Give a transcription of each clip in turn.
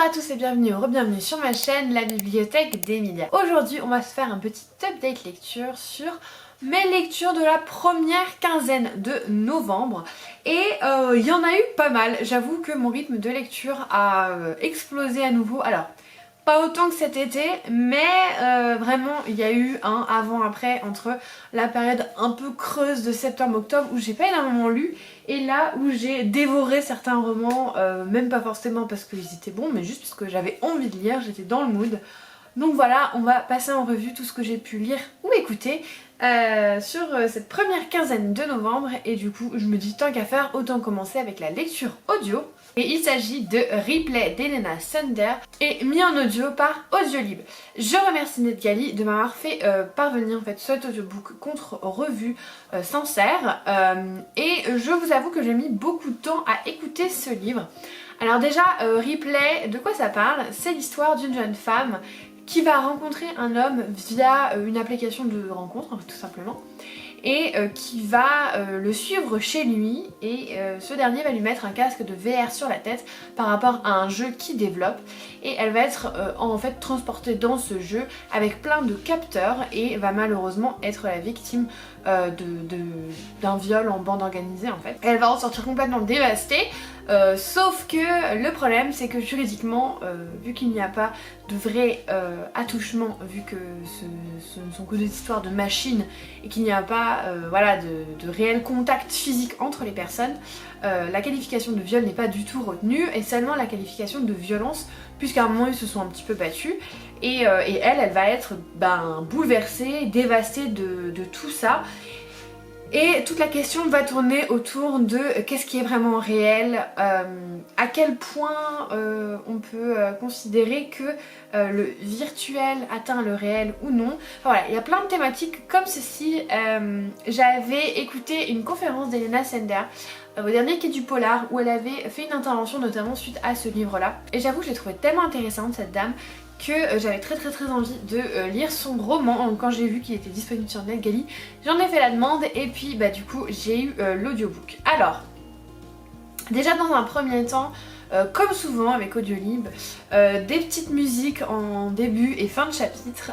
Bonjour à tous et bienvenue sur ma chaîne La Bibliothèque d'Emilia. Aujourd'hui on va se faire un petit update lecture sur mes lectures de la première quinzaine de novembre. Et il y en a eu pas mal, j'avoue que mon rythme de lecture a explosé à nouveau. Alors, pas autant que cet été, mais vraiment il y a eu un avant-après entre la période un peu creuse de septembre-octobre où j'ai pas énormément lu et là où j'ai dévoré certains romans, même pas forcément parce qu'ils étaient bons, mais juste parce que j'avais envie de lire, j'étais dans le mood. Donc voilà, on va passer en revue tout ce que j'ai pu lire ou écouter sur cette première quinzaine de novembre, et du coup je me dis tant qu'à faire, autant commencer avec la lecture audio. Et il s'agit de Replay d'Elena Sander et mis en audio par Audiolib. Je remercie NetGalley de m'avoir fait parvenir en fait cet audiobook contre revue sincère, et je vous avoue que j'ai mis beaucoup de temps à écouter ce livre. Alors déjà, Replay, de quoi ça parle? C'est l'histoire d'une jeune femme qui va rencontrer un homme via une application de rencontre, tout simplement, et qui va le suivre chez lui, et ce dernier va lui mettre un casque de VR sur la tête par rapport à un jeu qu'il développe, et elle va être en fait transportée dans ce jeu avec plein de capteurs et va malheureusement être la victime d'un viol en bande organisée en fait. Elle va en sortir complètement dévastée, sauf que le problème c'est que juridiquement, vu qu'il n'y a pas de vrai attouchement, vu que ce ne sont que des histoires de machines et qu'il n'y a pas voilà, de réel contact physique entre les personnes, la qualification de viol n'est pas du tout retenue et seulement la qualification de violence, puisqu'à un moment ils se sont un petit peu battus, et elle va être bouleversée, dévastée de tout ça. Et toute la question va tourner autour de qu'est-ce qui est vraiment réel, à quel point on peut considérer que le virtuel atteint le réel ou non. Enfin, voilà, il y a plein de thématiques comme ceci. J'avais écouté une conférence d'Elena Sander au dernier Quai du Polar où elle avait fait une intervention notamment suite à ce livre-là. Et j'avoue que je l'ai trouvée tellement intéressante cette dame que j'avais très envie de lire son roman. Quand j'ai vu qu'il était disponible sur NetGalley, j'en ai fait la demande et puis du coup j'ai eu l'audiobook. Alors, déjà dans un premier temps, comme souvent avec Audiolib, des petites musiques en début et fin de chapitre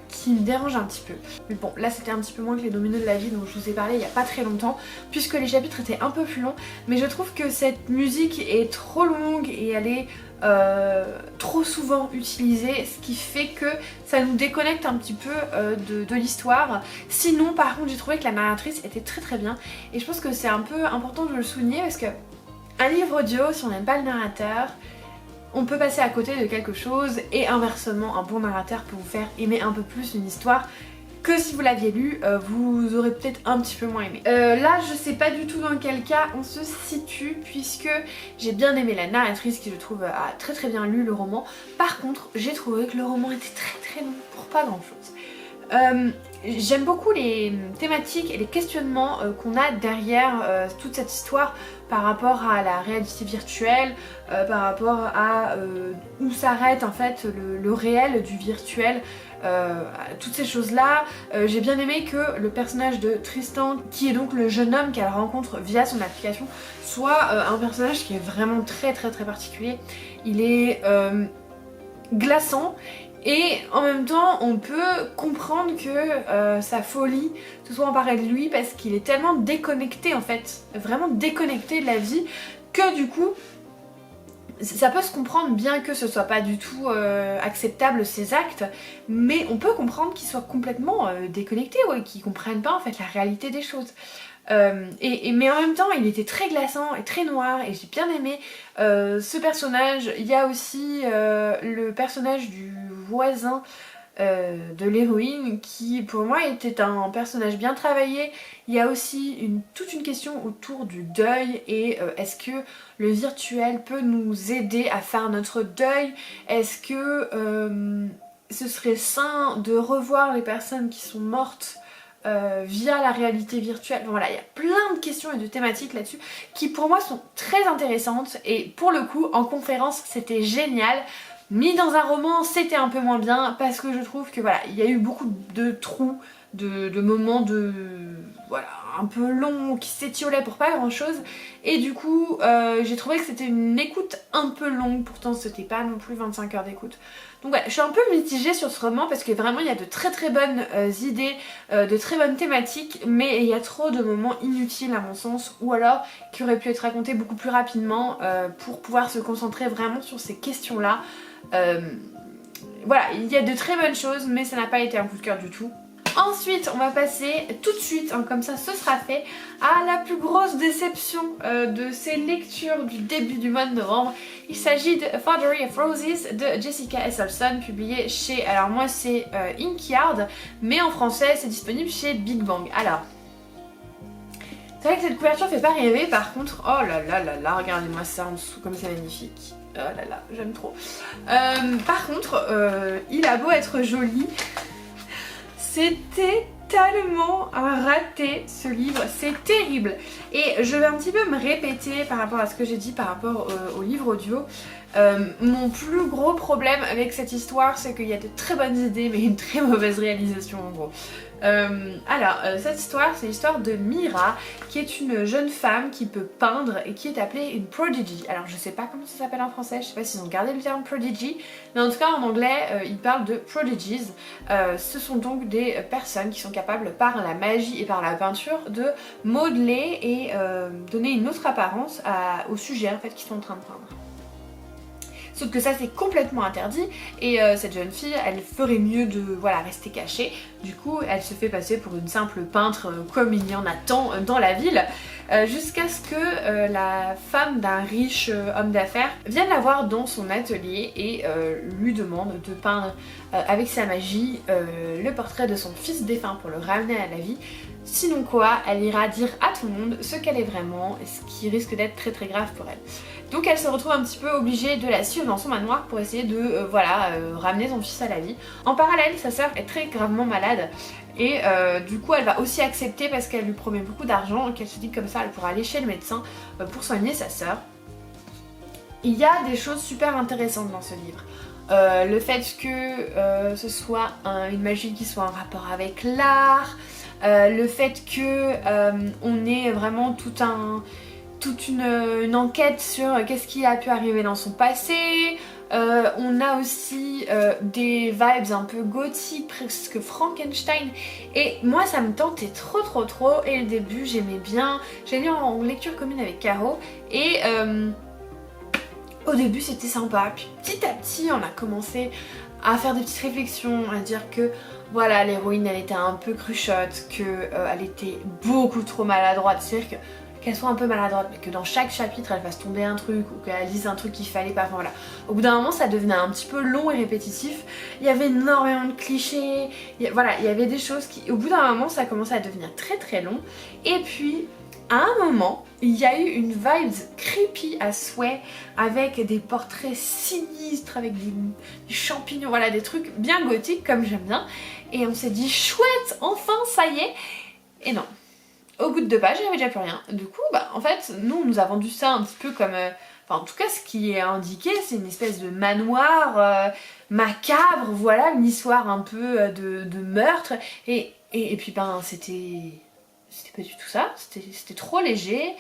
qui me dérangent un petit peu. Mais bon, là c'était un petit peu moins que les Dominos de la vie dont je vous ai parlé il n'y a pas très longtemps, puisque les chapitres étaient un peu plus longs, mais je trouve que cette musique est trop longue et elle est trop souvent utilisée, ce qui fait que ça nous déconnecte un petit peu de l'histoire. Sinon par contre j'ai trouvé que la narratrice était très bien, et je pense que c'est un peu important de le souligner parce que un livre audio, si on n'aime pas le narrateur, on peut passer à côté de quelque chose, et inversement, un bon narrateur peut vous faire aimer un peu plus une histoire que si vous l'aviez lu, vous aurez peut-être un petit peu moins aimé. Là, je sais pas du tout dans quel cas on se situe, puisque j'ai bien aimé la narratrice qui, je trouve, a très bien lu le roman. Par contre, j'ai trouvé que le roman était très long pour pas grand chose. J'aime beaucoup les thématiques et les questionnements qu'on a derrière toute cette histoire par rapport à la réalité virtuelle, par rapport à où s'arrête en fait le réel du virtuel, toutes ces choses là. J'ai bien aimé que le personnage de Tristan, qui est donc le jeune homme qu'elle rencontre via son application, soit un personnage qui est vraiment très particulier. Il est glaçant, et en même temps on peut comprendre que sa folie se soit emparée de lui parce qu'il est tellement déconnecté en fait, vraiment déconnecté de la vie, que du coup ça peut se comprendre, bien que ce soit pas du tout acceptable ses actes, mais on peut comprendre qu'il soit complètement déconnecté, ouais, qu'il comprenne pas en fait la réalité des choses. Mais en même temps il était très glaçant et très noir, et j'ai bien aimé ce personnage. Il y a aussi le personnage du voisin de l'héroïne qui pour moi était un personnage bien travaillé. Il y a aussi toute une question autour du deuil, et est-ce que le virtuel peut nous aider à faire notre deuil? Est-ce que ce serait sain de revoir les personnes qui sont mortes via la réalité virtuelle? Voilà, il y a plein de questions et de thématiques là-dessus qui pour moi sont très intéressantes, et pour le coup en conférence c'était génial. Mis dans un roman c'était un peu moins bien, parce que je trouve que voilà, il y a eu beaucoup de trous de moments de... voilà, un peu long, qui s'étiolaient pour pas grand chose. Et du coup, j'ai trouvé que c'était une écoute un peu longue, pourtant c'était pas non plus 25 heures d'écoute. Donc voilà, je suis un peu mitigée sur ce roman parce que vraiment il y a de très très bonnes idées, de très bonnes thématiques, mais il y a trop de moments inutiles à mon sens, ou alors qui auraient pu être racontés beaucoup plus rapidement pour pouvoir se concentrer vraiment sur ces questions-là. Voilà, il y a de très bonnes choses, mais ça n'a pas été un coup de cœur du tout. Ensuite, on va passer tout de suite, hein, comme ça ce sera fait, à la plus grosse déception de ces lectures du début du mois de novembre. Il s'agit de A Forgery of Roses de Jessica Esselstyn, publié chez, alors moi c'est Inkyard, mais en français c'est disponible chez Big Bang. Alors, c'est vrai que cette couverture fait pas rêver, par contre, oh là là là là, regardez-moi ça en dessous, comme c'est magnifique. Oh là là, j'aime trop. Par contre, il a beau être joli, c'était tellement un raté ce livre, c'est terrible. Et je vais un petit peu me répéter par rapport à ce que j'ai dit par rapport au livre audio. Mon plus gros problème avec cette histoire, c'est qu'il y a de très bonnes idées mais une très mauvaise réalisation en gros. Cette histoire, c'est l'histoire de Mira, qui est une jeune femme qui peut peindre et qui est appelée une prodigy. Alors je sais pas comment ça s'appelle en français, je sais pas s'ils ont gardé le terme prodigy, mais en tout cas en anglais ils parlent de prodigies. Ce sont donc des personnes qui sont capables par la magie et par la peinture de modeler et donner une autre apparence au sujet en fait qu'ils sont en train de peindre. Sauf que ça c'est complètement interdit et cette jeune fille elle ferait mieux de rester cachée. Du coup elle se fait passer pour une simple peintre comme il y en a tant dans la ville jusqu'à ce que la femme d'un riche homme d'affaires vienne la voir dans son atelier et lui demande de peindre avec sa magie le portrait de son fils défunt pour le ramener à la vie. Sinon quoi, elle ira dire à tout le monde ce qu'elle est vraiment, ce qui risque d'être très très grave pour elle. Donc elle se retrouve un petit peu obligée de la suivre dans son manoir pour essayer de ramener son fils à la vie. En parallèle, sa sœur est très gravement malade et du coup elle va aussi accepter parce qu'elle lui promet beaucoup d'argent et qu'elle se dit que comme ça elle pourra aller chez le médecin pour soigner sa sœur. Il y a des choses super intéressantes dans ce livre. Le fait que ce soit une magie qui soit en rapport avec l'art, le fait que on ait vraiment toute une enquête sur qu'est-ce qui a pu arriver dans son passé. On a aussi des vibes un peu gothiques, presque Frankenstein. Et moi ça me tentait trop et le début j'aimais bien. J'ai lu en lecture commune avec Caro et au début c'était sympa. Puis petit à petit on a commencé à faire des petites réflexions, à dire que voilà l'héroïne elle était un peu cruchotte, qu'elle était beaucoup trop maladroite. C'est-à-dire qu'elle soit un peu maladroite, mais que dans chaque chapitre elle fasse tomber un truc ou qu'elle dise un truc qu'il fallait pas. Enfin voilà. Au bout d'un moment ça devenait un petit peu long et répétitif. Il y avait énormément de clichés. Il y avait des choses qui, au bout d'un moment ça commençait à devenir très long. Et puis à un moment, il y a eu une vibe creepy à souhait avec des portraits sinistres, avec des champignons, voilà, des trucs bien gothiques comme j'aime bien. Et on s'est dit chouette, enfin ça y est. Et non. Au bout de 2 pages, il n'y avait déjà plus rien. Du coup, en fait, nous, on nous a vendu ça un petit peu comme... en tout cas, ce qui est indiqué, c'est une espèce de manoir macabre, voilà, une histoire un peu de meurtre. Et puis, c'était pas du tout ça, c'était trop léger.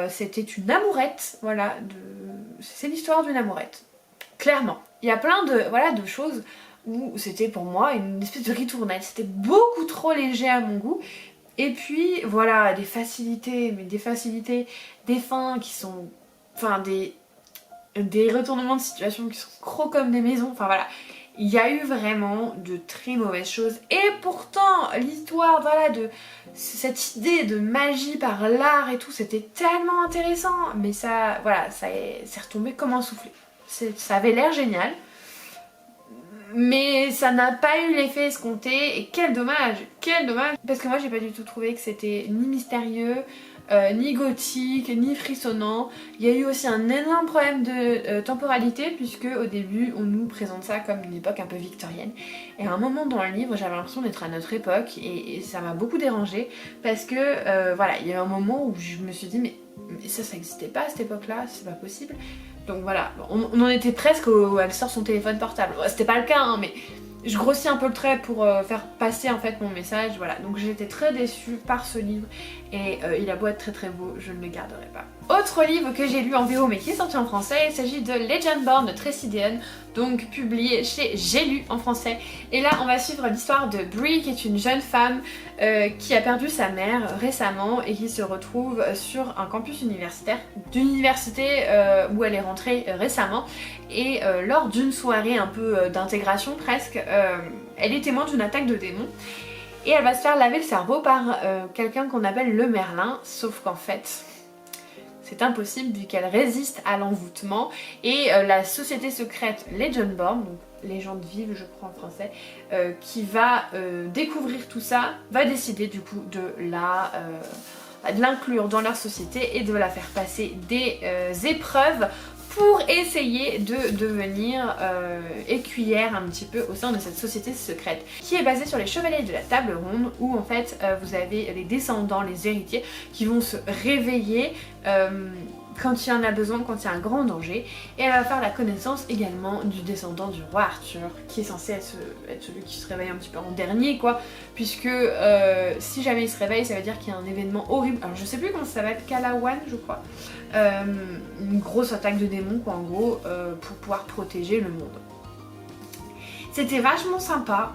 C'était une amourette, voilà. C'est l'histoire d'une amourette. Clairement. Il y a plein de choses où c'était pour moi une espèce de ritournelle. C'était beaucoup trop léger à mon goût. Et puis voilà, des facilités, des fins qui sont... Enfin des retournements de situation qui sont gros comme des maisons, enfin voilà. Il y a eu vraiment de très mauvaises choses. Et pourtant, l'histoire, de cette idée de magie par l'art et tout, c'était tellement intéressant. Mais ça, c'est retombé comme un soufflé. Ça avait l'air génial. Mais ça n'a pas eu l'effet escompté et quel dommage, parce que moi j'ai pas du tout trouvé que c'était ni mystérieux, ni gothique, ni frissonnant. Il y a eu aussi un énorme problème de temporalité puisque au début on nous présente ça comme une époque un peu victorienne et à un moment dans le livre j'avais l'impression d'être à notre époque et ça m'a beaucoup dérangée parce que il y a eu un moment où je me suis dit mais ça n'existait pas à cette époque là, c'est pas possible. Donc voilà, on en était presque elle sort son téléphone portable. C'était pas le cas, hein, mais je grossis un peu le trait pour faire passer en fait mon message, voilà. Donc j'ai été très déçue par ce livre et il a beau être très très beau, je ne le garderai pas. Autre livre que j'ai lu en VO mais qui est sorti en français, il s'agit de Legendborn de Tracy Deonn, donc publié chez J'ai lu en français. Et là on va suivre l'histoire de Brie qui est une jeune femme qui a perdu sa mère récemment et qui se retrouve sur un campus universitaire d'une université où elle est rentrée récemment. Et lors d'une soirée un peu d'intégration presque, elle est témoin d'une attaque de démons. Et elle va se faire laver le cerveau par quelqu'un qu'on appelle le Merlin, sauf qu'en fait c'est impossible vu qu'elle résiste à l'envoûtement. Et la société secrète Legendborn, donc légende vive je crois en français, qui va découvrir tout ça, va décider du coup de l'inclure dans leur société et de la faire passer des épreuves pour essayer de devenir écuyère un petit peu au sein de cette société secrète qui est basée sur les chevaliers de la table ronde où en fait vous avez les descendants, les héritiers qui vont se réveiller quand il y en a besoin, quand il y a un grand danger. Et elle va faire la connaissance également du descendant du roi Arthur qui est censé être celui qui se réveille un petit peu en dernier quoi, puisque si jamais il se réveille ça veut dire qu'il y a un événement horrible, alors je sais plus comment ça va être, Calawan je crois, une grosse attaque de démons quoi en gros, pour pouvoir protéger le monde. C'était vachement sympa,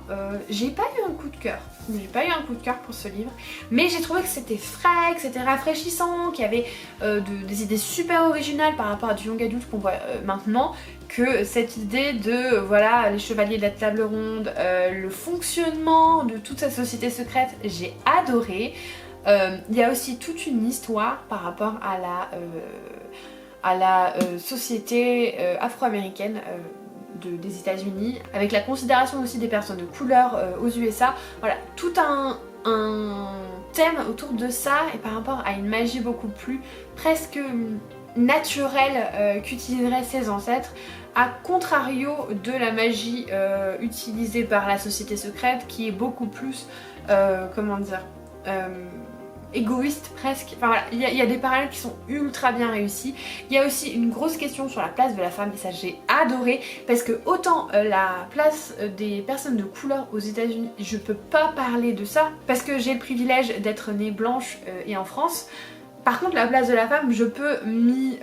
j'ai pas eu un coup de cœur. J'ai pas eu un coup de cœur pour ce livre, mais j'ai trouvé que c'était frais, que c'était rafraîchissant, qu'il y avait des idées super originales par rapport à du young adulte qu'on voit maintenant, que cette idée de voilà les chevaliers de la table ronde, le fonctionnement de toute cette société secrète, j'ai adoré. Il y a aussi toute une histoire par rapport à la société afro-américaine des États-Unis, avec la considération aussi des personnes de couleur aux USA. Voilà, tout un thème autour de ça et par rapport à une magie beaucoup plus presque naturelle qu'utiliseraient ses ancêtres, à contrario de la magie utilisée par la société secrète qui est beaucoup plus, comment dire, égoïste presque. Enfin voilà, il y a des parallèles qui sont ultra bien réussis. Il y a aussi une grosse question sur la place de la femme et ça j'ai adoré parce que autant la place des personnes de couleur aux États-Unis, je peux pas parler de ça parce que j'ai le privilège d'être née blanche et en France. Par contre la place de la femme je peux m'y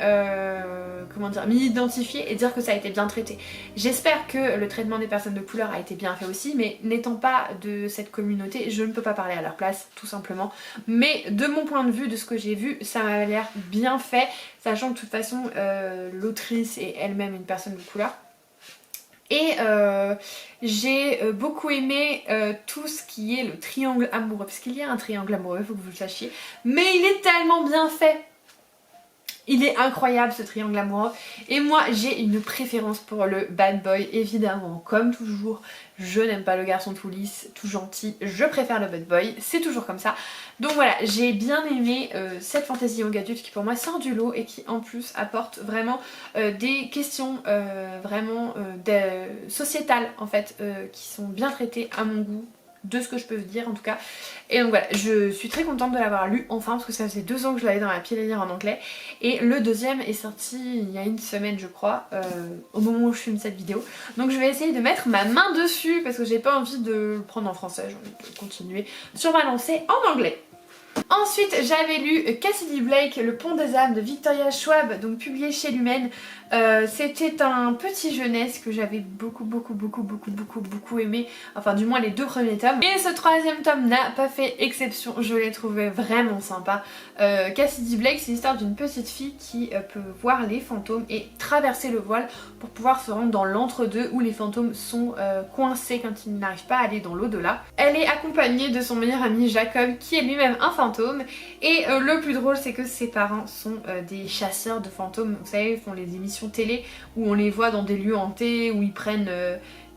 identifier et dire que ça a été bien traité. J'espère que le traitement des personnes de couleur a été bien fait aussi, mais n'étant pas de cette communauté je ne peux pas parler à leur place tout simplement. Mais de mon point de vue, de ce que j'ai vu, ça m'a l'air bien fait, sachant que de toute façon l'autrice est elle-même une personne de couleur. Et j'ai beaucoup aimé tout ce qui est le triangle amoureux, parce qu'il y a un triangle amoureux, faut que vous le sachiez, mais il est tellement bien fait. Il est incroyable ce triangle amoureux. Et moi j'ai une préférence pour le bad boy évidemment. Comme toujours, je n'aime pas le garçon tout lisse, tout gentil. Je préfère le bad boy, c'est toujours comme ça. Donc voilà, j'ai bien aimé cette fantasy young adulte qui pour moi sort du lot et qui en plus apporte vraiment des questions vraiment sociétales en fait, qui sont bien traitées à mon goût, de ce que je peux vous dire en tout cas. Et donc voilà, je suis très contente de l'avoir lu enfin parce que ça faisait 2 ans que je l'avais dans la pile à lire en anglais. Et le deuxième est sorti il y a une semaine je crois, au moment où je filme cette vidéo. Donc je vais essayer de mettre ma main dessus parce que j'ai pas envie de le prendre en français, j'ai envie de continuer sur ma lancée en anglais. Ensuite j'avais lu Cassidy Blake, Le Pont des âmes de Victoria Schwab, donc publié chez Lumen. C'était un petit jeunesse que j'avais beaucoup aimé, enfin du moins les 2 premiers tomes. Et ce 3e tome n'a pas fait exception, je l'ai trouvé vraiment sympa. Cassidy Blake, c'est l'histoire d'une petite fille qui peut voir les fantômes et traverser le voile pour pouvoir se rendre dans l'entre-deux où les fantômes sont coincés quand ils n'arrivent pas à aller dans l'au-delà. Elle est accompagnée de son meilleur ami Jacob qui est lui-même un fantôme et le plus drôle c'est que ses parents sont des chasseurs de fantômes. Vous savez, ils font les émissions télé où on les voit dans des lieux hantés où ils prennent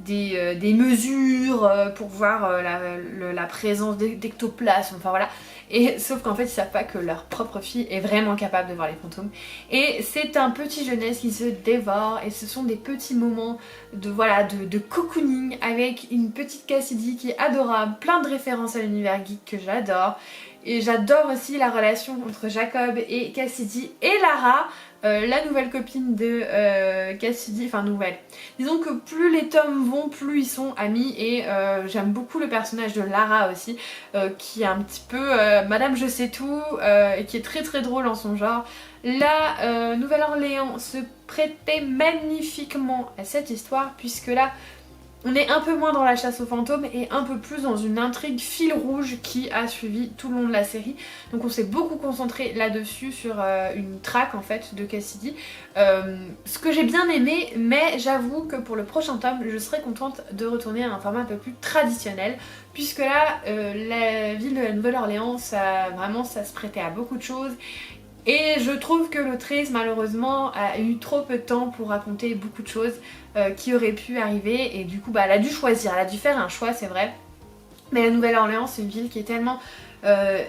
des mesures pour voir la présence d'ectoplasme, enfin voilà. Et sauf qu'en fait ils savent pas que leur propre fille est vraiment capable de voir les fantômes. Et c'est un petit jeunesse qui se dévore et ce sont des petits moments de cocooning avec une petite Cassidy qui est adorable, plein de références à l'univers geek que j'adore. Et j'adore aussi la relation entre Jacob et Cassidy et Lara, la nouvelle copine de Cassidy, enfin nouvelle. Disons que plus les tomes vont, plus ils sont amis et j'aime beaucoup le personnage de Lara aussi, qui est un petit peu Madame Je sais tout et qui est très très drôle en son genre. La Nouvelle-Orléans se prêtait magnifiquement à cette histoire puisque là on est un peu moins dans la chasse aux fantômes et un peu plus dans une intrigue fil rouge qui a suivi tout le long de la série. Donc on s'est beaucoup concentré là-dessus sur une traque en fait de Cassidy. Ce que j'ai bien aimé, mais j'avoue que pour le prochain tome, je serais contente de retourner à un format un peu plus traditionnel. Puisque là, la ville de la Nouvelle-Orléans, ça se prêtait à beaucoup de choses. Et je trouve que l'autrice malheureusement a eu trop peu de temps pour raconter beaucoup de choses qui auraient pu arriver et du coup elle a dû choisir, elle a dû faire un choix, c'est vrai. Mais la Nouvelle-Orléans c'est une ville qui est tellement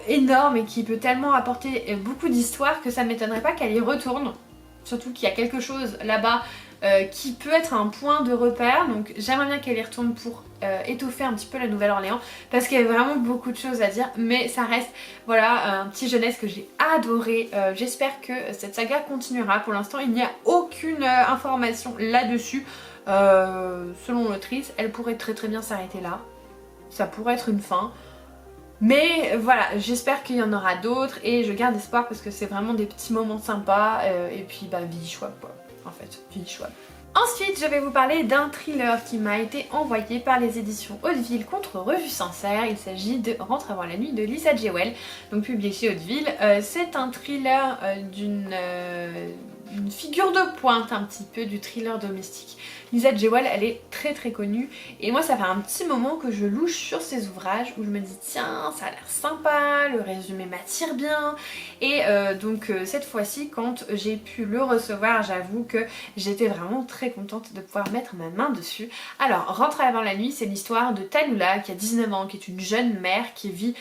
énorme et qui peut tellement apporter beaucoup d'histoires que ça ne m'étonnerait pas qu'elle y retourne. Surtout qu'il y a quelque chose là-bas qui peut être un point de repère, donc j'aimerais bien qu'elle y retourne pour étoffer un petit peu la Nouvelle-Orléans parce qu'il y a vraiment beaucoup de choses à dire, mais ça reste voilà un petit jeunesse que j'ai adoré. J'espère que cette saga continuera. Pour l'instant il n'y a aucune information là-dessus. Selon l'autrice, elle pourrait très bien s'arrêter là, ça pourrait être une fin. Mais voilà, j'espère qu'il y en aura d'autres et je garde espoir parce que c'est vraiment des petits moments sympas et puis bah vie chouette quoi, en fait, vie chouette. Ensuite, je vais vous parler d'un thriller qui m'a été envoyé par les éditions Hauteville contre Revue Sincère. Il s'agit de Rentre avant la nuit de Lisa Jewell, donc publié chez Hauteville. C'est un thriller d'une figure de pointe un petit peu du thriller domestique. Lisa Jewell, elle est très connue et moi ça fait un petit moment que je louche sur ses ouvrages où je me dis tiens ça a l'air sympa, le résumé m'attire bien et donc cette fois-ci quand j'ai pu le recevoir j'avoue que j'étais vraiment très contente de pouvoir mettre ma main dessus. Alors Rentre avant la nuit c'est l'histoire de Tallulah qui a 19 ans, qui est une jeune mère qui vit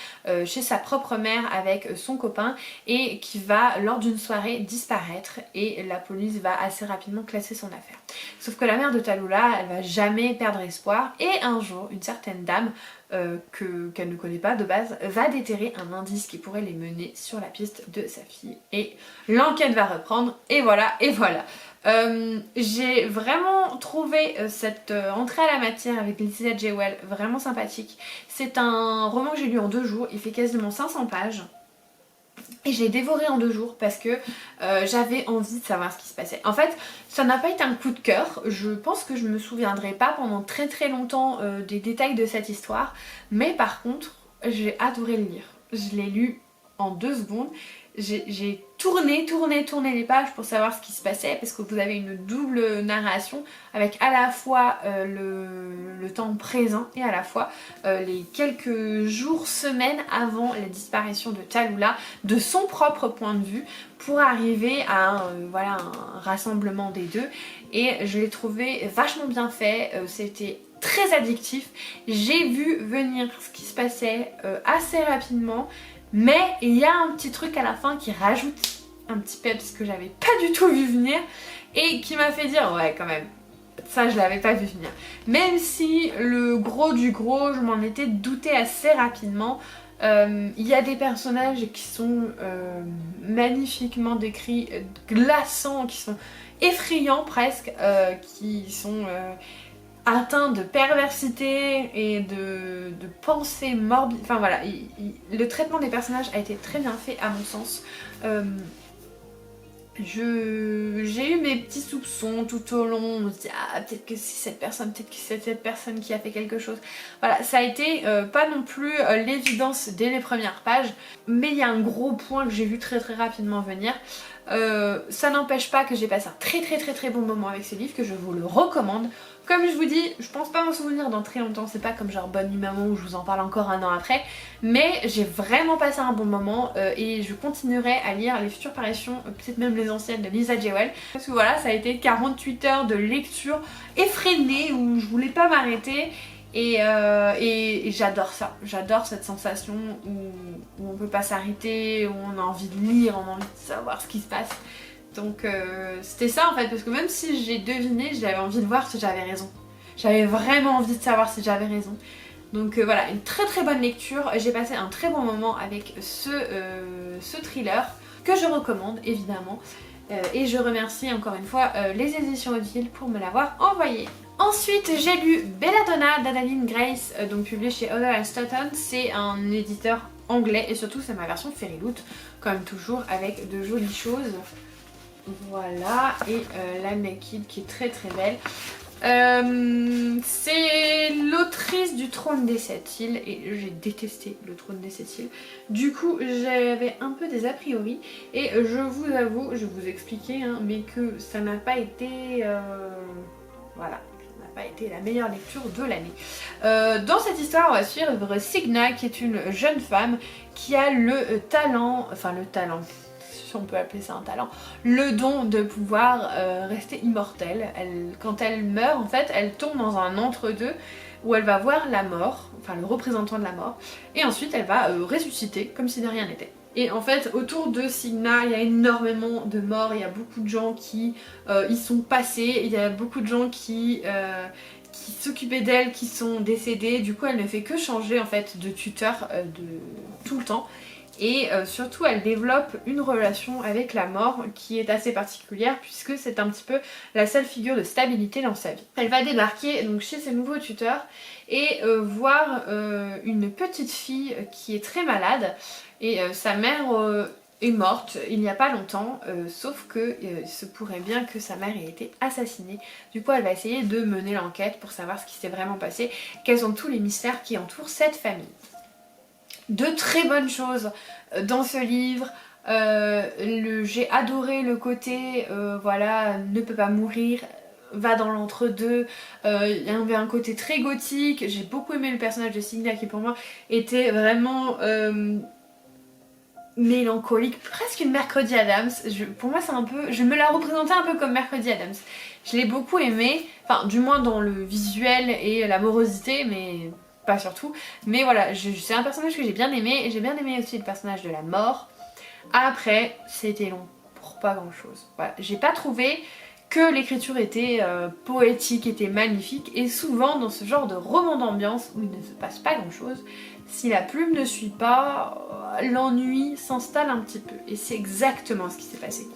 chez sa propre mère avec son copain et qui va lors d'une soirée disparaître et la police va assez rapidement classer son affaire. Sauf que la mère de Tallulah, elle va jamais perdre espoir et un jour, une certaine dame qu'elle ne connaît pas de base va déterrer un indice qui pourrait les mener sur la piste de sa fille et l'enquête va reprendre et voilà et voilà. J'ai vraiment trouvé cette entrée à la matière avec Lisa Jewell vraiment sympathique. C'est un roman que j'ai lu en 2 jours, il fait quasiment 500 pages. Et j'ai dévoré en 2 jours parce que j'avais envie de savoir ce qui se passait. En fait, ça n'a pas été un coup de cœur. Je pense que je me souviendrai pas pendant très longtemps des détails de cette histoire. Mais par contre, j'ai adoré le lire. Je l'ai lu en 2 secondes. J'ai tourné les pages pour savoir ce qui se passait parce que vous avez une double narration avec à la fois le temps présent et à la fois les quelques jours, semaines avant la disparition de Tallulah de son propre point de vue pour arriver à voilà, un rassemblement des deux et je l'ai trouvé vachement bien fait, c'était très addictif, j'ai vu venir ce qui se passait assez rapidement. Mais il y a un petit truc à la fin qui rajoute un petit peps que j'avais pas du tout vu venir et qui m'a fait dire ouais quand même, ça je l'avais pas vu venir. Même si le gros du gros, je m'en étais douté assez rapidement. Il y a des personnages qui sont magnifiquement décrits, glaçants, qui sont effrayants presque, qui sont... atteint de perversité et de pensée morbide. Enfin voilà, le traitement des personnages a été très bien fait à mon sens. J'ai eu mes petits soupçons tout au long, on se dit ah peut-être que c'est cette personne, peut-être que c'est cette personne qui a fait quelque chose. Voilà, ça a été pas non plus l'évidence dès les premières pages, mais il y a un gros point que j'ai vu très rapidement venir. Ça n'empêche pas que j'ai passé un très bon moment avec ce livre, que je vous le recommande. Comme je vous dis, je pense pas m'en souvenir dans très longtemps, c'est pas comme genre Bonne Nuit Maman où je vous en parle encore un an après, mais j'ai vraiment passé un bon moment et je continuerai à lire les futures parutions, peut-être même les anciennes de Lisa Jewell, parce que voilà, ça a été 48 heures de lecture effrénée où je voulais pas m'arrêter. Et j'adore ça, j'adore cette sensation où on peut pas s'arrêter, où on a envie de lire, on a envie de savoir ce qui se passe. Donc c'était ça en fait, parce que même si j'ai deviné, j'avais envie de voir si j'avais raison. J'avais vraiment envie de savoir si j'avais raison. Donc voilà, une très très bonne lecture. J'ai passé un très bon moment avec ce thriller que je recommande évidemment. Et je remercie encore une fois les éditions Odile pour me l'avoir envoyé. Ensuite j'ai lu Belladonna d'Adaline Grace, donc publié chez Other & Stoughton. C'est un éditeur anglais et surtout c'est ma version Fairyloot, comme toujours avec de jolies choses. Voilà, et la Naked qui est très très belle. C'est l'autrice du Trône des Sept Îles et j'ai détesté le Trône des Sept Îles. Du coup j'avais un peu des a priori et je vous avoue, je vais vous expliquer hein, mais que ça n'a pas été voilà, ça n'a pas été la meilleure lecture de l'année. Dans cette histoire on va suivre Signa qui est une jeune femme qui a le talent, enfin le talent, si on peut appeler ça un talent, le don de pouvoir rester immortelle. Quand elle meurt en fait, elle tombe dans un entre-deux où elle va voir la mort, enfin le représentant de la mort, et ensuite elle va ressusciter comme si de rien n'était. Et en fait autour de Signa il y a énormément de morts, il y a beaucoup de gens qui y sont passés, il y a beaucoup de gens qui s'occupaient d'elle qui sont décédés, du coup elle ne fait que changer en fait de tuteur tout le temps. Et surtout elle développe une relation avec la mort qui est assez particulière puisque c'est un petit peu la seule figure de stabilité dans sa vie. Elle va débarquer donc chez ses nouveaux tuteurs et voir une petite fille qui est très malade et sa mère est morte il n'y a pas longtemps, sauf que il se pourrait bien que sa mère ait été assassinée. Du coup elle va essayer de mener l'enquête pour savoir ce qui s'est vraiment passé, quels sont tous les mystères qui entourent cette famille. De très bonnes choses dans ce livre. J'ai adoré le côté voilà, ne peut pas mourir, va dans l'entre-deux. Il y avait un côté très gothique. J'ai beaucoup aimé le personnage de Signa qui pour moi était vraiment mélancolique, presque une Mercredi Adams. Pour moi c'est un peu, je me la représentais un peu comme Mercredi Adams. Je l'ai beaucoup aimée, enfin du moins dans le visuel et la morosité, mais pas surtout. Mais voilà, c'est un personnage que j'ai bien aimé et j'ai bien aimé aussi le personnage de la mort. Après, c'était long pour pas grand chose. Voilà, j'ai pas trouvé que l'écriture était poétique, était magnifique, et souvent dans ce genre de roman d'ambiance où il ne se passe pas grand chose, si la plume ne suit pas, l'ennui s'installe un petit peu. Et c'est exactement ce qui s'est passé.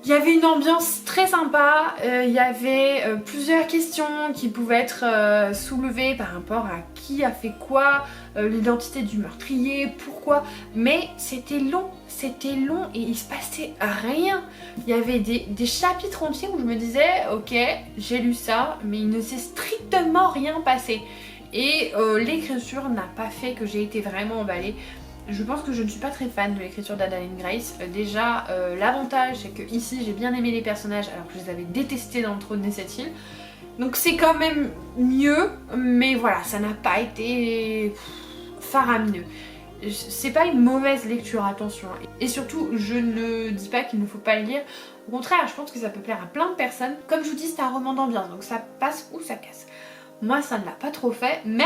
Il y avait une ambiance très sympa, il y avait plusieurs questions qui pouvaient être soulevées par rapport à qui a fait quoi, l'identité du meurtrier, pourquoi, mais c'était long et il se passait rien. Il y avait des chapitres entiers où je me disais ok j'ai lu ça mais il ne s'est strictement rien passé et l'écriture n'a pas fait que j'ai été vraiment emballée. Je pense que je ne suis pas très fan de l'écriture d'Adaline Grace. Déjà, l'avantage c'est que ici j'ai bien aimé les personnages alors que je les avais détestés dans le Trône des Sept Îles. Donc c'est quand même mieux, mais voilà, ça n'a pas été faramineux. C'est pas une mauvaise lecture, attention. Et surtout, je ne dis pas qu'il ne faut pas le lire. Au contraire, je pense que ça peut plaire à plein de personnes. Comme je vous dis, c'est un roman d'ambiance, donc ça passe ou ça casse. Moi, ça ne l'a pas trop fait, mais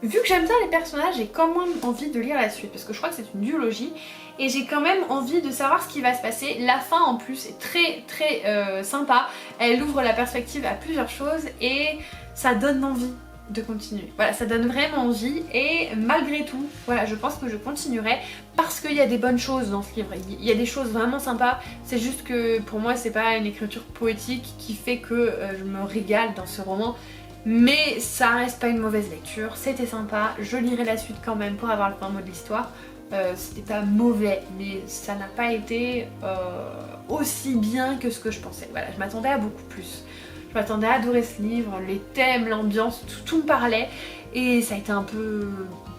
vu que j'aime bien les personnages, j'ai quand même envie de lire la suite parce que je crois que c'est une duologie et j'ai quand même envie de savoir ce qui va se passer. La fin en plus est très très sympa, elle ouvre la perspective à plusieurs choses et ça donne envie de continuer. Voilà, ça donne vraiment envie et malgré tout, voilà, je pense que je continuerai parce qu'il y a des bonnes choses dans ce livre, il y a des choses vraiment sympas, c'est juste que pour moi c'est pas une écriture poétique qui fait que je me régale dans ce roman. Mais ça reste pas une mauvaise lecture, c'était sympa, je lirai la suite quand même pour avoir le fin mot de l'histoire. C'était pas mauvais, mais ça n'a pas été aussi bien que ce que je pensais. Voilà, je m'attendais à beaucoup plus. Je m'attendais à adorer ce livre, les thèmes, l'ambiance, tout me parlait. Et ça a été un peu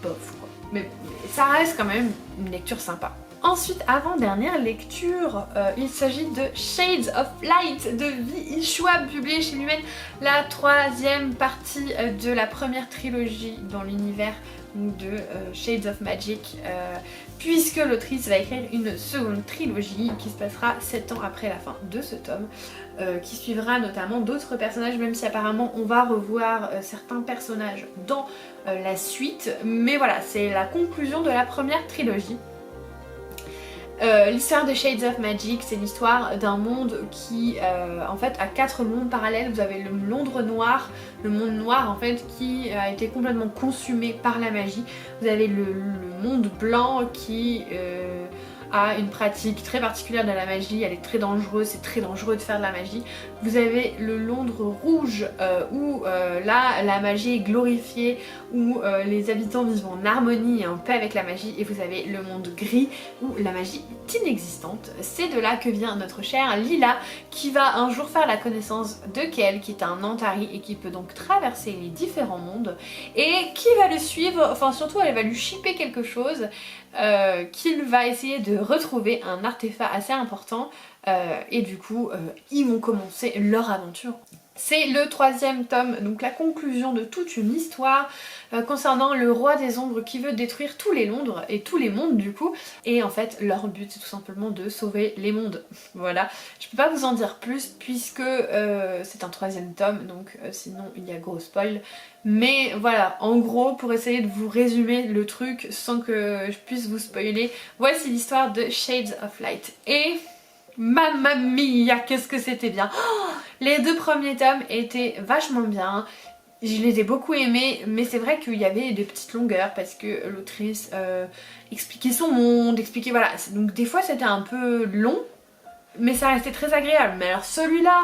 bof quoi. Mais ça reste quand même une lecture sympa. Ensuite, avant-dernière lecture, il s'agit de Shades of Light de V.E. Schwab, publié chez Lumen, la troisième partie de la première trilogie dans l'univers de Shades of Magic, puisque l'autrice va écrire une seconde trilogie qui se passera 7 ans après la fin de ce tome, qui suivra notamment d'autres personnages, même si apparemment on va revoir certains personnages dans la suite, mais voilà, c'est la conclusion de la première trilogie. L'histoire de Shades of Magic, c'est l'histoire d'un monde qui en fait a 4 mondes parallèles. Vous avez le Londres noir, le monde noir en fait qui a été complètement consumé par la magie. Vous avez le monde blanc qui a une pratique très particulière de la magie, elle est très dangereuse, c'est très dangereux de faire de la magie. Vous avez le Londres rouge où là la magie est glorifiée, où les habitants vivent en harmonie et en paix avec la magie, et vous avez le monde gris où la magie est inexistante. C'est de là que vient notre chère Lila qui va un jour faire la connaissance de Kel qui est un Antari et qui peut donc traverser les différents mondes, et qui va le suivre, enfin surtout elle va lui shipper quelque chose qu'il va essayer de retrouver, un artefact assez important, et du coup ils vont commencer leur aventure. C'est le 3e tome, donc la conclusion de toute une histoire concernant le roi des ombres qui veut détruire tous les Londres et tous les mondes du coup, et en fait leur but c'est tout simplement de sauver les mondes. Voilà, je peux pas vous en dire plus puisque c'est un 3e tome, donc sinon il y a gros spoil. Mais voilà, en gros, pour essayer de vous résumer le truc sans que je puisse vous spoiler, voici l'histoire de Shades of Light. Et mamma mia, qu'est-ce que c'était bien! Oh, les 2 premiers tomes étaient vachement bien, je les ai beaucoup aimés, mais c'est vrai qu'il y avait des petites longueurs parce que l'autrice expliquait son monde, expliquait voilà, donc des fois c'était un peu long, mais ça restait très agréable. Mais alors celui-là...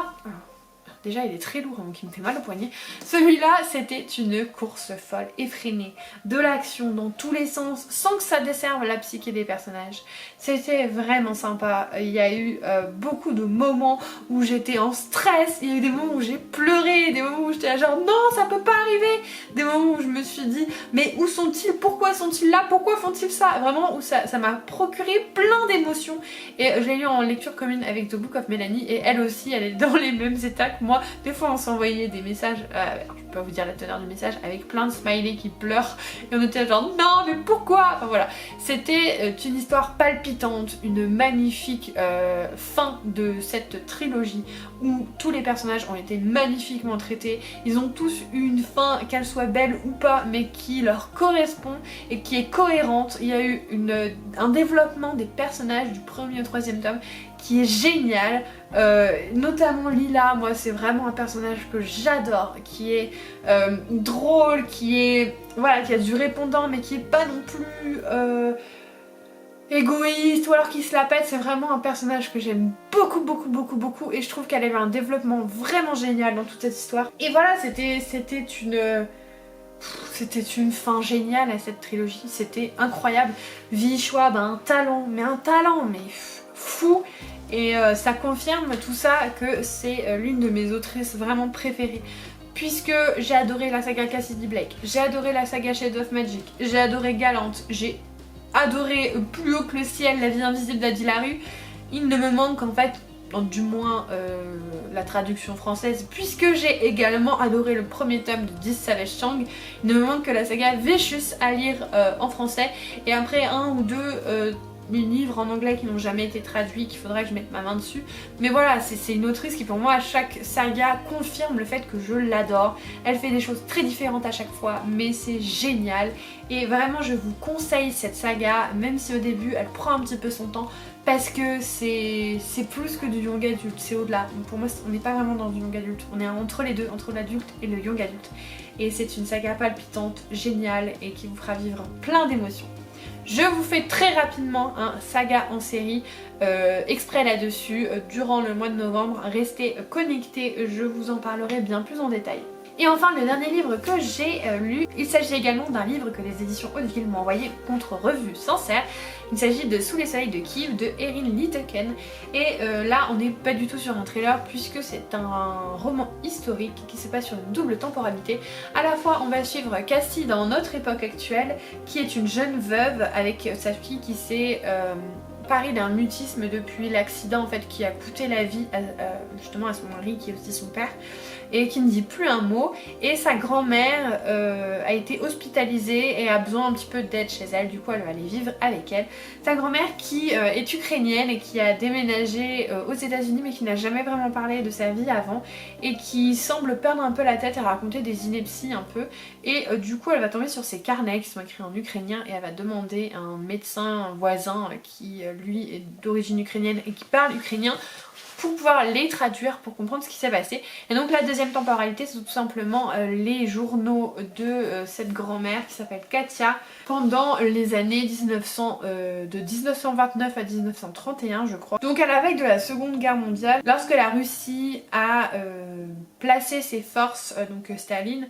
Déjà il est très lourd donc il me fait mal au poignet. Celui-là c'était une course folle, effrénée, de l'action dans tous les sens sans que ça desserve la psyché des personnages. C'était vraiment sympa, il y a eu beaucoup de moments où j'étais en stress, il y a eu des moments où j'ai pleuré, des moments où j'étais là genre non ça peut pas arriver, des moments où je me suis dit mais où sont-ils, pourquoi sont-ils là, pourquoi font-ils ça, vraiment où ça m'a procuré plein d'émotions. Et je l'ai lu en lecture commune avec The Book of Melanie et elle aussi elle est dans les mêmes états que moi. Des fois on s'envoyait des messages, alors, je peux pas vous dire la teneur du message, avec plein de smileys qui pleurent et on était genre non mais pourquoi, enfin voilà. C'était une histoire palpitante, une magnifique fin de cette trilogie où tous les personnages ont été magnifiquement traités. Ils ont tous eu une fin, qu'elle soit belle ou pas, mais qui leur correspond et qui est cohérente. Il y a eu un développement des personnages du 1er au 3e tome qui est génial, notamment Lila, moi c'est vraiment un personnage que j'adore, qui est drôle, qui a du répondant mais qui est pas non plus égoïste ou alors qui se la pète. C'est vraiment un personnage que j'aime beaucoup et je trouve qu'elle a eu un développement vraiment génial dans toute cette histoire. Et voilà, c'était une fin géniale à cette trilogie, c'était incroyable. Vi Schwab a un talent mais fou. Et ça confirme tout ça que c'est l'une de mes autrices vraiment préférées. Puisque j'ai adoré la saga Cassidy Blake, j'ai adoré la saga Shade of Magic, j'ai adoré Galante, j'ai adoré Plus haut que le ciel, La vie invisible d'Adi Larue. Il ne me manque en fait, du moins la traduction française, puisque j'ai également adoré le 1er tome de 10 Savage Chang. Il ne me manque que la saga Vicious à lire en français, et après 1 ou 2 les livres en anglais qui n'ont jamais été traduits, qu'il faudrait que je mette ma main dessus. Mais voilà, c'est une autrice qui pour moi à chaque saga confirme le fait que je l'adore. Elle fait des choses très différentes à chaque fois, mais c'est génial. Et vraiment je vous conseille cette saga, même si au début elle prend un petit peu son temps, parce que c'est plus que du young adulte, c'est au-delà. Pour moi on n'est pas vraiment dans du young adulte, on est entre les deux, entre l'adulte et le young adulte. Et c'est une saga palpitante, géniale et qui vous fera vivre plein d'émotions. Je vous fais très rapidement un saga en série exprès là-dessus durant le mois de novembre. Restez connectés, je vous en parlerai bien plus en détail. Et enfin le dernier livre que j'ai lu, il s'agit également d'un livre que les éditions Hauteville m'ont envoyé contre revue Sancerre. Il s'agit de Sous les soleils de Kiev de Erin Litteken. Et là on n'est pas du tout sur un thriller puisque c'est un roman historique qui se passe sur une double temporalité. À la fois on va suivre Cassie dans notre époque actuelle qui est une jeune veuve avec sa fille qui s'est parée d'un mutisme depuis l'accident en fait qui a coûté la vie justement à son mari qui est aussi son père. et qui ne dit plus un mot, et sa grand-mère a été hospitalisée et a besoin un petit peu d'aide chez elle, du coup elle va aller vivre avec elle. Sa grand-mère qui est ukrainienne et qui a déménagé aux États-Unis mais qui n'a jamais vraiment parlé de sa vie avant et qui semble perdre un peu la tête et raconter des inepties un peu, et du coup elle va tomber sur ses carnets qui sont écrits en ukrainien et elle va demander à un médecin voisin qui lui est d'origine ukrainienne et qui parle ukrainien pour pouvoir les traduire pour comprendre ce qui s'est passé. Et donc la deuxième temporalité, c'est tout simplement les journaux de cette grand-mère qui s'appelle Katia pendant les années de 1929 à 1931 je crois. Donc à la veille de la Seconde Guerre mondiale, lorsque la Russie a placé ses forces, donc Staline,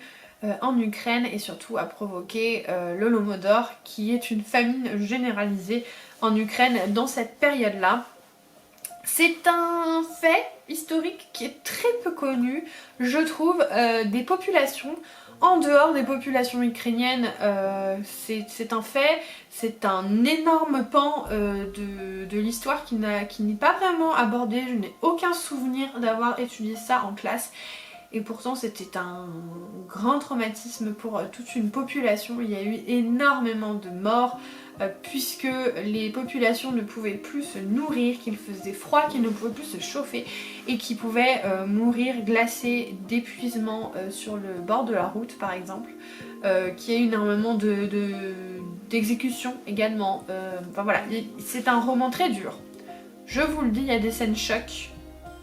en Ukraine et surtout a provoqué l'Holodomor qui est une famine généralisée en Ukraine dans cette période-là. C'est un fait historique qui est très peu connu, je trouve, des populations. En dehors des populations ukrainiennes, c'est un fait, c'est un énorme pan de l'histoire qui n'est pas vraiment abordé. Je n'ai aucun souvenir d'avoir étudié ça en classe. Et pourtant c'était un grand traumatisme pour toute une population. Il y a eu énormément de morts puisque les populations ne pouvaient plus se nourrir, qu'il faisait froid, qu'ils ne pouvaient plus se chauffer et qui pouvaient mourir glacés d'épuisement sur le bord de la route par exemple. Qu'il y a eu énormément d'exécutions également. Enfin voilà, c'est un roman très dur. Je vous le dis, il y a des scènes chocs.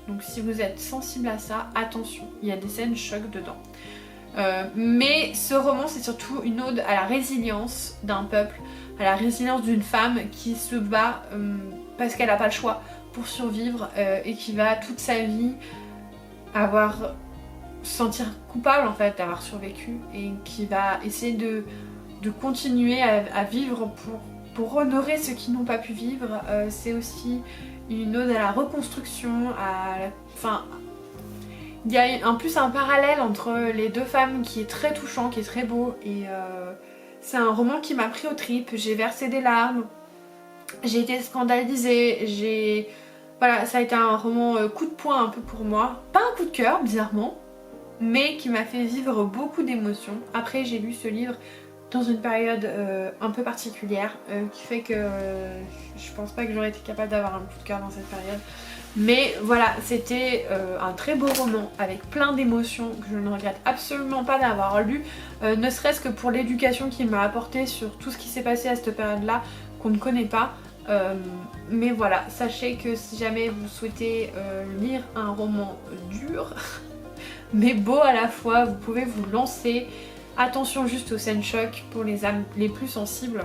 Donc si vous êtes sensible à ça, attention, il y a des scènes chocs dedans. Mais ce roman c'est surtout une ode à la résilience d'un peuple, à la résilience d'une femme qui se bat parce qu'elle n'a pas le choix pour survivre et qui va toute sa vie se sentir coupable en fait d'avoir survécu et qui va essayer de continuer à vivre pour honorer ceux qui n'ont pas pu vivre. C'est aussi une ode à la reconstruction, enfin, il y a en plus un parallèle entre les deux femmes qui est très touchant, qui est très beau, et c'est un roman qui m'a pris aux tripes. J'ai versé des larmes, j'ai été scandalisée, voilà, ça a été un roman coup de poing un peu pour moi, pas un coup de cœur bizarrement, mais qui m'a fait vivre beaucoup d'émotions. Après j'ai lu ce livre dans une période un peu particulière qui fait que je pense pas que j'aurais été capable d'avoir un coup de cœur dans cette période. Mais voilà, c'était un très beau roman avec plein d'émotions que je ne regrette absolument pas d'avoir lu, ne serait-ce que pour l'éducation qu'il m'a apporté sur tout ce qui s'est passé à cette période-là qu'on ne connaît pas. Mais voilà, sachez que si jamais vous souhaitez lire un roman dur mais beau à la fois, vous pouvez vous lancer. Attention juste aux scènes chocs pour les âmes les plus sensibles.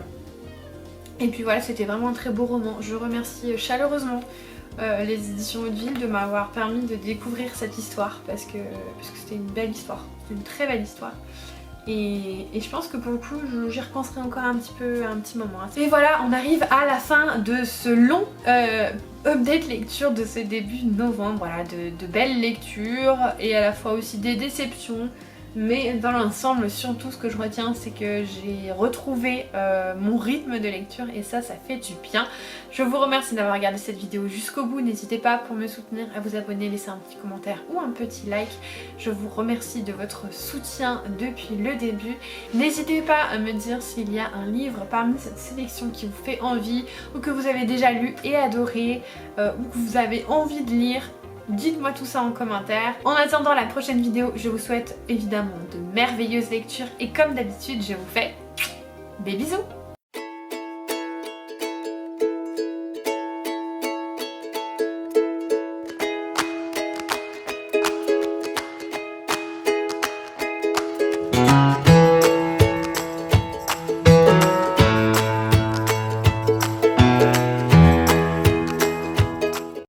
Et puis voilà, c'était vraiment un très beau roman. Je remercie chaleureusement les éditions Hauteville de m'avoir permis de découvrir cette histoire parce que c'était une belle histoire, c'était une très belle histoire. Et je pense que pour le coup j'y repenserai encore un petit moment. Et voilà, on arrive à la fin de ce long update lecture de ce début novembre. Voilà, de belles lectures et à la fois aussi des déceptions. Mais dans l'ensemble, surtout ce que je retiens, c'est que j'ai retrouvé mon rythme de lecture et ça fait du bien. Je vous remercie d'avoir regardé cette vidéo jusqu'au bout. N'hésitez pas pour me soutenir à vous abonner, laisser un petit commentaire ou un petit like. Je vous remercie de votre soutien depuis le début. N'hésitez pas à me dire s'il y a un livre parmi cette sélection qui vous fait envie ou que vous avez déjà lu et adoré ou que vous avez envie de lire. Dites-moi tout ça en commentaire. En attendant la prochaine vidéo, je vous souhaite évidemment de merveilleuses lectures et comme d'habitude, je vous fais des bisous.